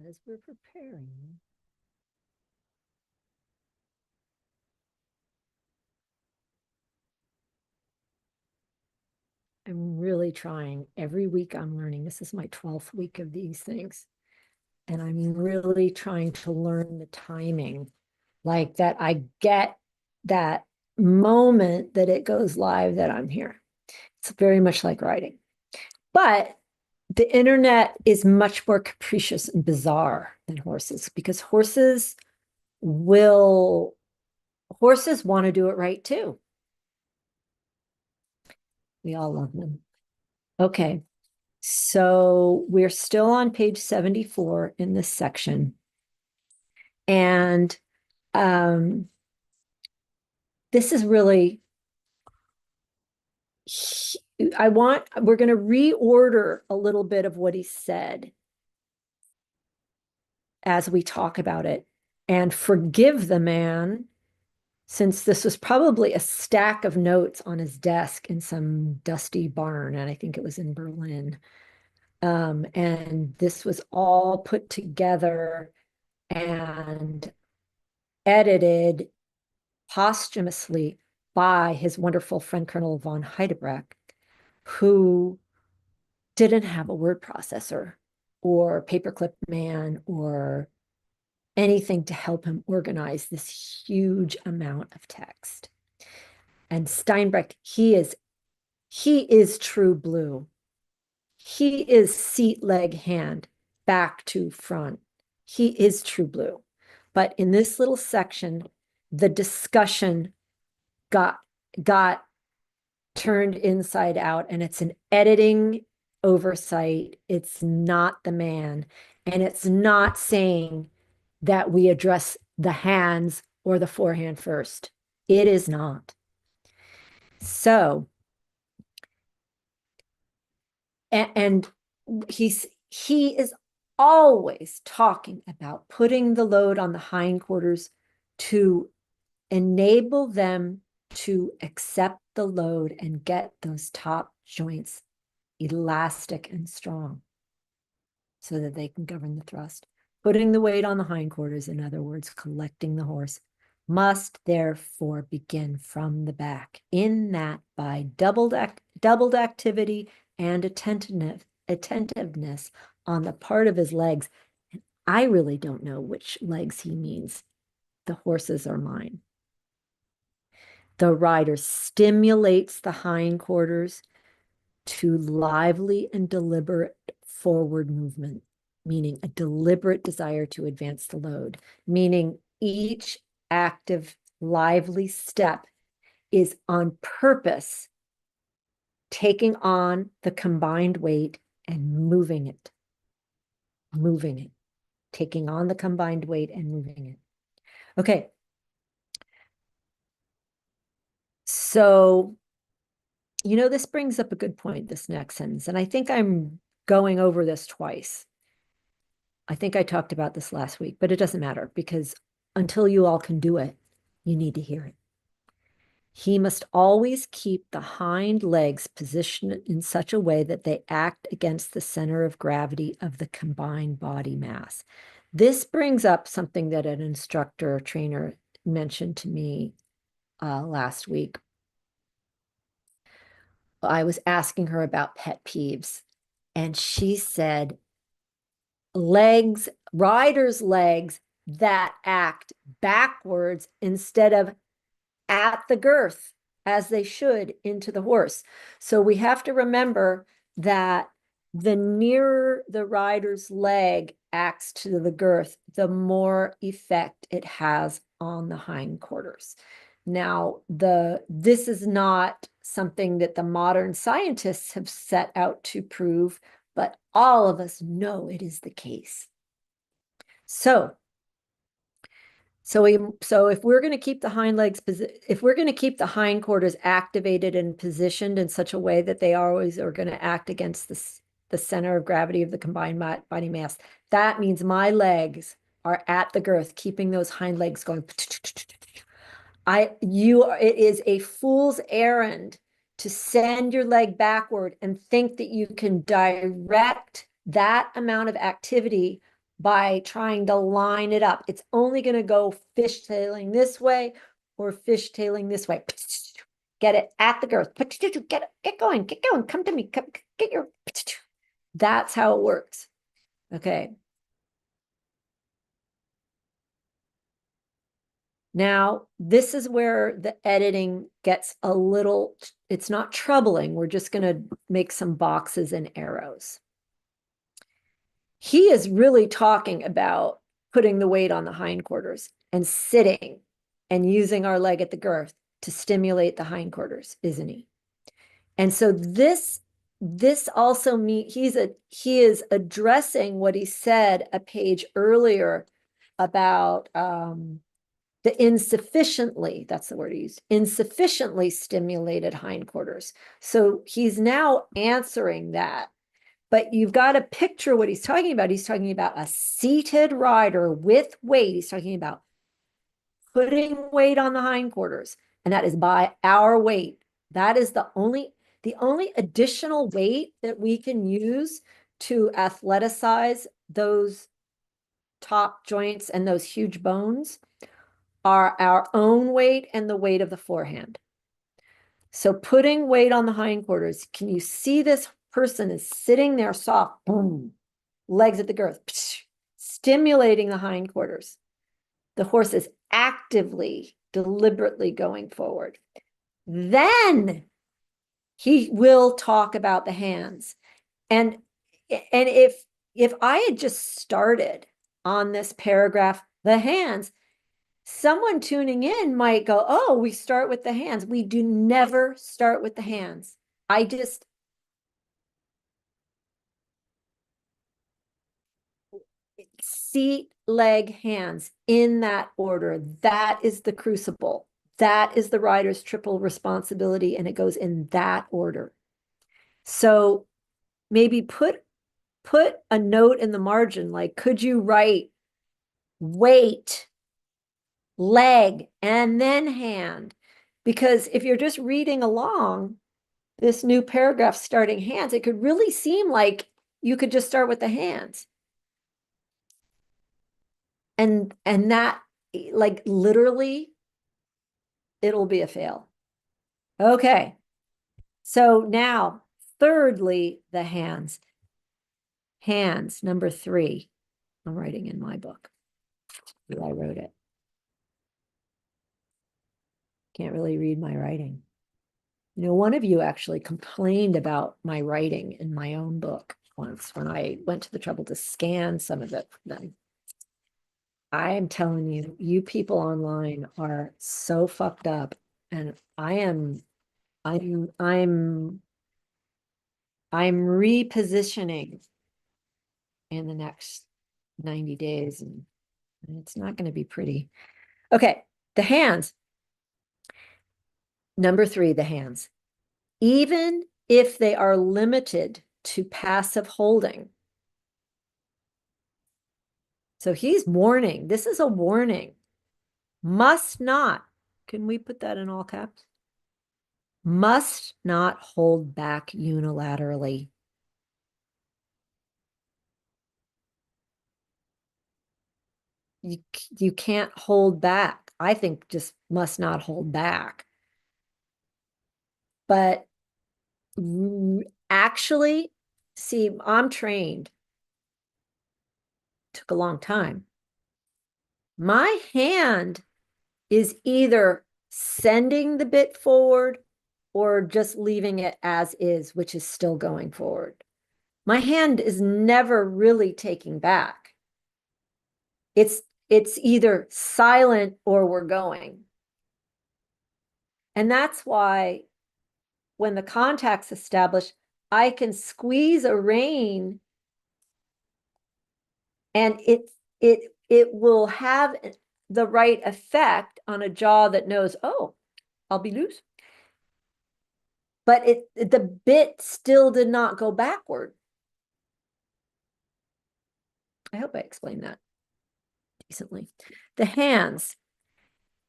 as we're preparing. I'm really trying. Every week I'm learning. This is my 12th week of these things. And I'm really trying to learn the timing, like that I get that moment that it goes live that I'm here. It's very much like writing. But the internet is much more capricious and bizarre than horses because will horses want to do it right too. We all love them. Okay. So we're still on page 74 in this section. And this is really, we're going to reorder a little bit of what he said as we talk about it and forgive the man, since this was probably a stack of notes on his desk in some dusty barn, and I think it was in Berlin. And this was all put together and edited posthumously by his wonderful friend, Colonel von Heidebrecht, who didn't have a word processor or paperclip man or anything to help him organize this huge amount of text. And Steinbrecht, he is true blue. He is seat, leg, hand, back to front. He is true blue. But in this little section, the discussion got turned inside out, and it's an editing oversight. It's not the man, and it's not saying that we address the hands or the forehand first. It is not. So, and he is always talking about putting the load on the hindquarters to enable them to accept the load and get those top joints elastic and strong so that they can govern the thrust. Putting the weight on the hindquarters, in other words, collecting the horse, must therefore begin from the back, in that by doubled activity and attentiveness on the part of his legs. And I really don't know which legs he means. The horses are mine. The rider stimulates the hindquarters to lively and deliberate forward movement, meaning a deliberate desire to advance the load, meaning each active, lively step is on purpose taking on the combined weight and moving it, taking on the combined weight and moving it. Okay. So, this brings up a good point, this next sentence, and I think I'm going over this twice. I think I talked about this last week, but it doesn't matter because until you all can do it, you need to hear it. He must always keep the hind legs positioned in such a way that they act against the center of gravity of the combined body mass. This brings up something that an instructor or trainer mentioned to me last week. I was asking her about pet peeves, and she said, riders' legs that act backwards instead of at the girth as they should into the horse. So we have to remember that the nearer the rider's leg acts to the girth, the more effect it has on the hindquarters. Now, this is not something that the modern scientists have set out to prove, but all of us know it is the case. So if we're going to keep the hind legs, if we're going to keep the hindquarters activated and positioned in such a way that they always are going to act against the center of gravity of the combined body mass, that means my legs are at the girth, keeping those hind legs going. It is a fool's errand to send your leg backward and think that you can direct that amount of activity by trying to line it up. It's only going to go fishtailing this way or fishtailing this way. Get it at the girth. Get going. Come to me. Come, get your. That's how it works. Okay. Now, this is where the editing gets a little, it's not troubling. We're just going to make some boxes and arrows. He is really talking about putting the weight on the hindquarters and sitting and using our leg at the girth to stimulate the hindquarters, isn't he? And so this also means he is addressing what he said a page earlier about the insufficiently, that's the word he used, insufficiently stimulated hindquarters. So he's now answering that. But you've got to picture what he's talking about. He's talking about a seated rider with weight. He's talking about putting weight on the hindquarters, and that is by our weight. That is the only additional weight that we can use to athleticize those top joints and those huge bones are our own weight and the weight of the forehand. So putting weight on the hindquarters, can you see this person is sitting there soft, boom, legs at the girth, stimulating the hindquarters. The horse is actively, deliberately going forward. Then he will talk about the hands. And if I had just started on this paragraph, the hands, someone tuning in might go, oh, we start with the hands. We do never start with the hands. Seat, leg, hands in that order. That is the crucible. That is the rider's triple responsibility, and it goes in that order. So maybe put a note in the margin, like, could you write weight, leg, and then hand? Because if you're just reading along this new paragraph starting hands, it could really seem like you could just start with the hands. And that, like, literally, it'll be a fail. Okay. So now, thirdly, the hands. Hands, number 3. I'm writing in my book. I wrote it. Can't really read my writing. You know, one of you actually complained about my writing in my own book once when I went to the trouble to scan some of it for them. I am telling you, you people online are so fucked up, and I'm repositioning in the next 90 days, and it's not going to be pretty. Okay, the hands. Number 3, the hands. Even if they are limited to passive holding. So he's warning. This is a warning. Must not. Can we put that in all caps? Must not hold back unilaterally. You can't hold back. I think just must not hold back. But actually, see, I'm trained. Took a long time. My hand is either sending the bit forward or just leaving it as is, which is still going forward. My hand is never really taking back. It's either silent or we're going. And that's why when the contact's established, I can squeeze a rein and it will have the right effect on a jaw that knows, oh, I'll be loose. But the bit still did not go backward. I hope I explained that decently. The hands,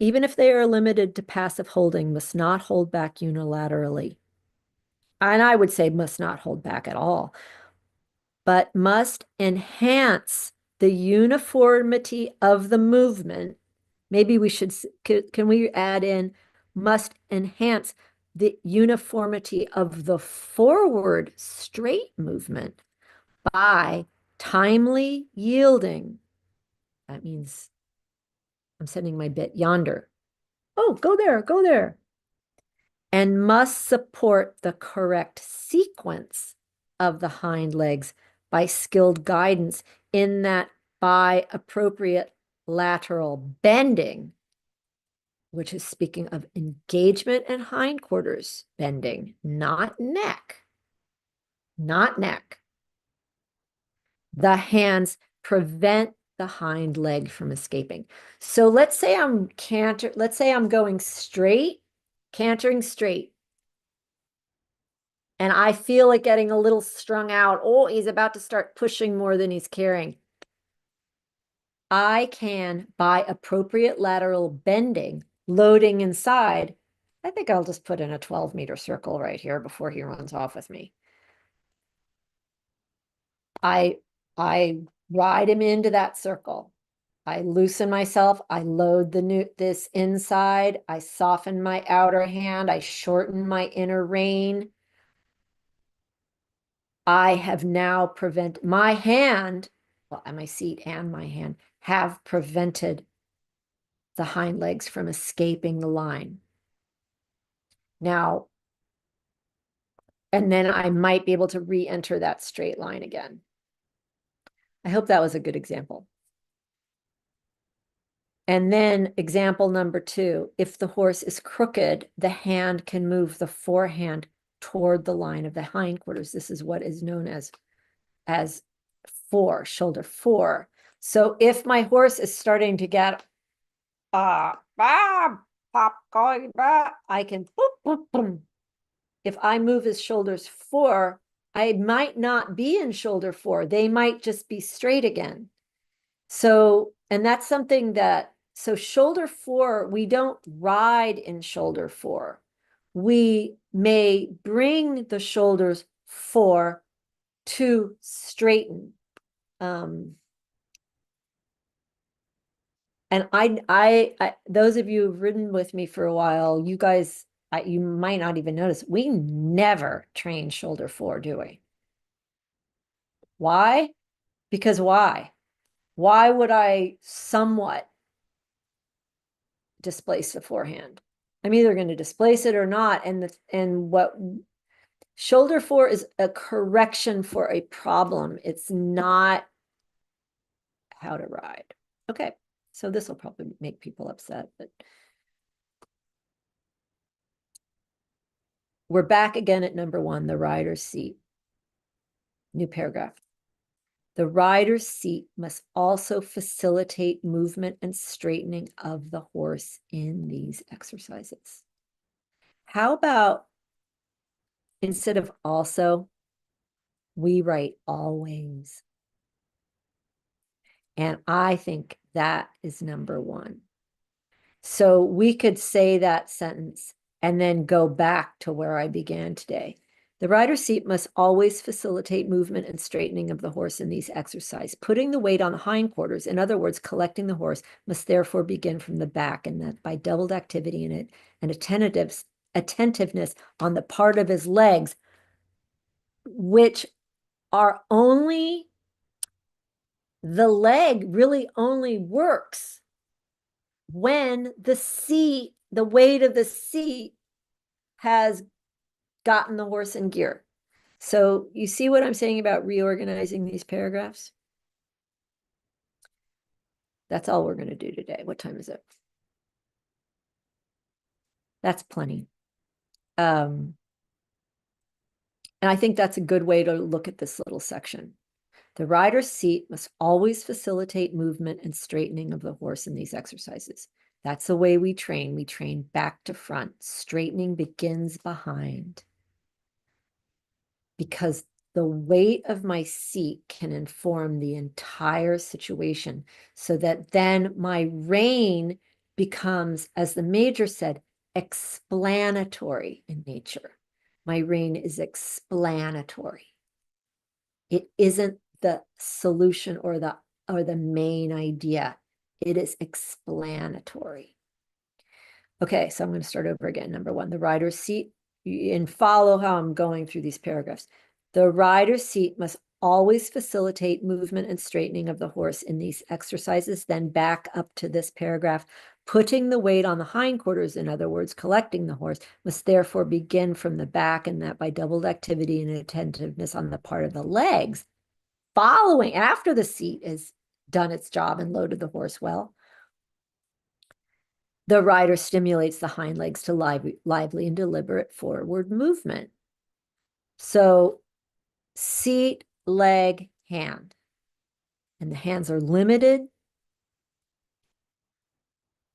even if they are limited to passive holding, must not hold back unilaterally. And I would say must not hold back at all, but must enhance the uniformity of the movement. Maybe we should, can we add in, must enhance the uniformity of the forward straight movement by timely yielding. That means I'm sending my bit yonder. Oh, go there, go there. And must support the correct sequence of the hind legs by skilled guidance, in that by appropriate lateral bending, which is speaking of engagement and hindquarters bending, not neck, not neck. The hands prevent the hind leg from escaping. So let's say I'm going straight, cantering straight, and I feel it getting a little strung out. Oh, he's about to start pushing more than he's carrying. I can, by appropriate lateral bending, loading inside, I think I'll just put in a 12-meter circle right here before he runs off with me. I ride him into that circle. I loosen myself. I load this inside. I soften my outer hand. I shorten my inner rein. I have now prevented my hand, well, and my seat and my hand have prevented the hind legs from escaping the line. Now, and then I might be able to re-enter that straight line again. I hope that was a good example. And then example number 2, if the horse is crooked, the hand can move the forehand toward the line of the hindquarters. This is what is known as shoulder 4. So if my horse is starting to get pop going, I can boop, boop, boom. If I move his shoulders 4, I might not be in shoulder 4. They might just be straight again. So, and that's something that, so shoulder 4, we don't ride in shoulder 4. We may bring the shoulders 4 to straighten. And I those of you who've ridden with me for a while, you guys, you might not even notice, we never train shoulder 4, do we? Why? Because why? Why would I somewhat displace the forehand? I'm either going to displace it or not. And what shoulder 4 is a correction for a problem. It's not how to ride. Okay. So this will probably make people upset, but we're back again at number 1, the rider's seat. New paragraph. The rider's seat must also facilitate movement and straightening of the horse in these exercises. How about instead of also, we write always? And I think that is number 1. So we could say that sentence and then go back to where I began today. The rider's seat must always facilitate movement and straightening of the horse in these exercises. Putting the weight on the hindquarters, in other words, collecting the horse, must therefore begin from the back, and that by doubled activity in it and attentiveness on the part of his legs, which are only, the leg really only works when the seat, the weight of the seat has gotten the horse in gear. So you see what I'm saying about reorganizing these paragraphs? That's all we're going to do today. What time is it? That's plenty. And I think that's a good way to look at this little section. The rider's seat must always facilitate movement and straightening of the horse in these exercises. That's the way we train. We train back to front. Straightening begins behind. Because the weight of my seat can inform the entire situation, so that then my rein becomes, as the major said, explanatory in nature. My rein is explanatory. It isn't the solution or the or the main idea. It is explanatory. Okay, so I'm going to start over again. Number one, the rider's seat, and follow how I'm going through these paragraphs. The rider's seat must always facilitate movement and straightening of the horse in these exercises. Then back up to this paragraph. Putting the weight on the hindquarters, in other words, collecting the horse, must therefore begin from the back, and that by doubled activity and attentiveness on the part of the legs. Following after the seat has done its job and loaded the horse well, the rider stimulates the hind legs to lively and deliberate forward movement. So seat, leg, hand. And the hands are limited.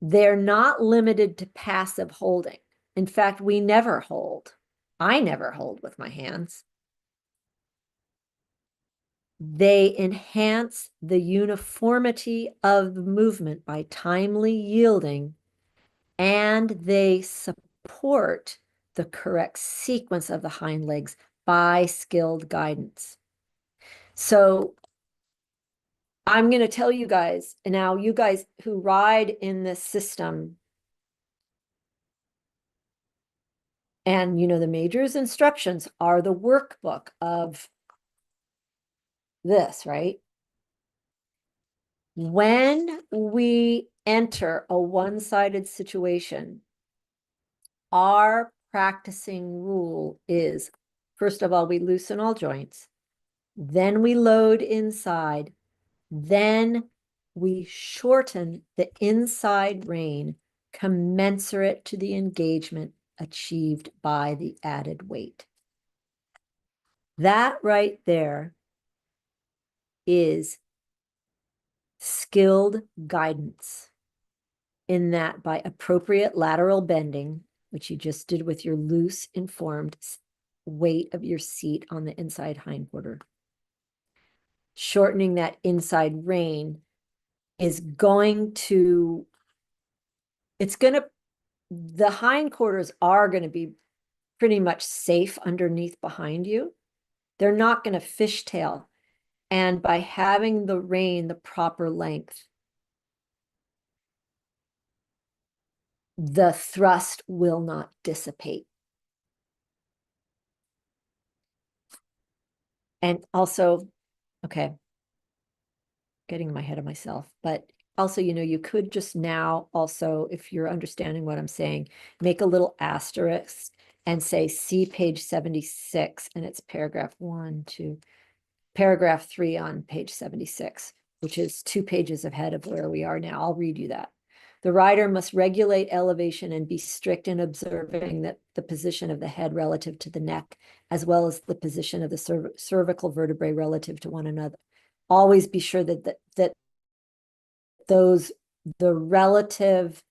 They're not limited to passive holding. In fact, we never hold. I never hold with my hands. They enhance the uniformity of the movement by timely yielding, and they support the correct sequence of the hind legs by skilled guidance. So I'm going to tell you guys, now you guys who ride in this system, and you know, the major's instructions are the workbook of this, right? When we enter a one-sided situation, our practicing rule is, first of all, we loosen all joints, then we load inside, then we shorten the inside rein commensurate to the engagement achieved by the added weight. That right there is skilled guidance, in that by appropriate lateral bending, which you just did with your loose informed weight of your seat on the inside hindquarter, shortening that inside rein is going to, the hindquarters are going to be pretty much safe underneath behind you. They're not going to fishtail. And by having the rein the proper length, the thrust will not dissipate. And also, okay, getting my head of myself, but also, you know, you could just now also, if you're understanding what I'm saying, make a little asterisk and say, see page 76, and it's paragraph 3 on page 76, which is 2 pages ahead of where we are now. I'll read you that. The rider must regulate elevation and be strict in observing that the position of the head relative to the neck, as well as the position of the cervical vertebrae relative to one another. Always be sure that the relative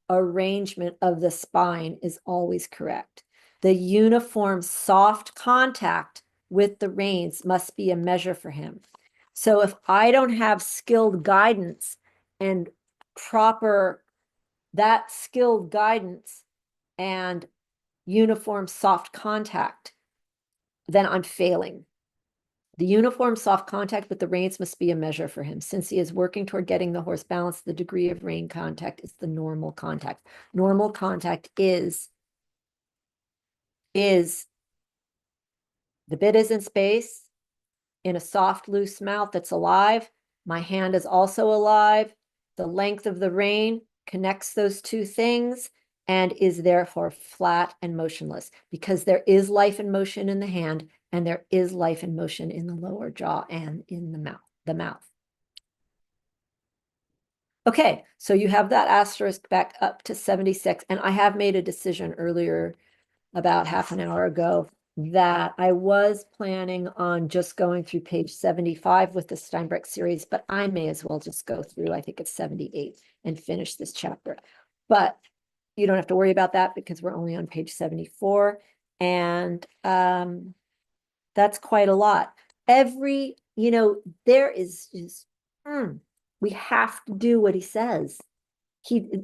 arrangement of the spine is always correct. The uniform soft contact with the reins must be a measure for him. So if I don't have skilled guidance and that skilled guidance and uniform soft contact, then I'm failing. The uniform soft contact with the reins must be a measure for him. Since he is working toward getting the horse balanced, the degree of rein contact is the normal contact. Normal contact is the bit is in space, in a soft, loose mouth that's alive. My hand is also alive. The length of the rein connects those two things and is therefore flat and motionless, because there is life and motion in the hand, and there is life and motion in the lower jaw and in the mouth. Okay, so you have that asterisk back up to 76, and I have made a decision earlier, about half an hour ago, that I was planning on just going through page 75 with the Steinbrecht series, but I may as well just go through, I think it's 78, and finish this chapter. But you don't have to worry about that because we're only on page 74. And that's quite a lot. There is just, we have to do what he says.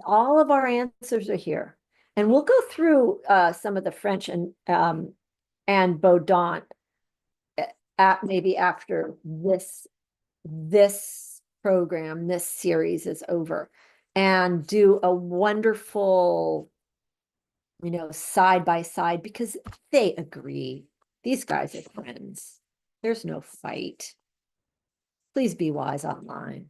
All of our answers are here. And we'll go through some of the French and Baudin maybe after this program, this series is over, and do a wonderful, side by side, because they agree. These guys are friends. There's no fight. Please be wise online.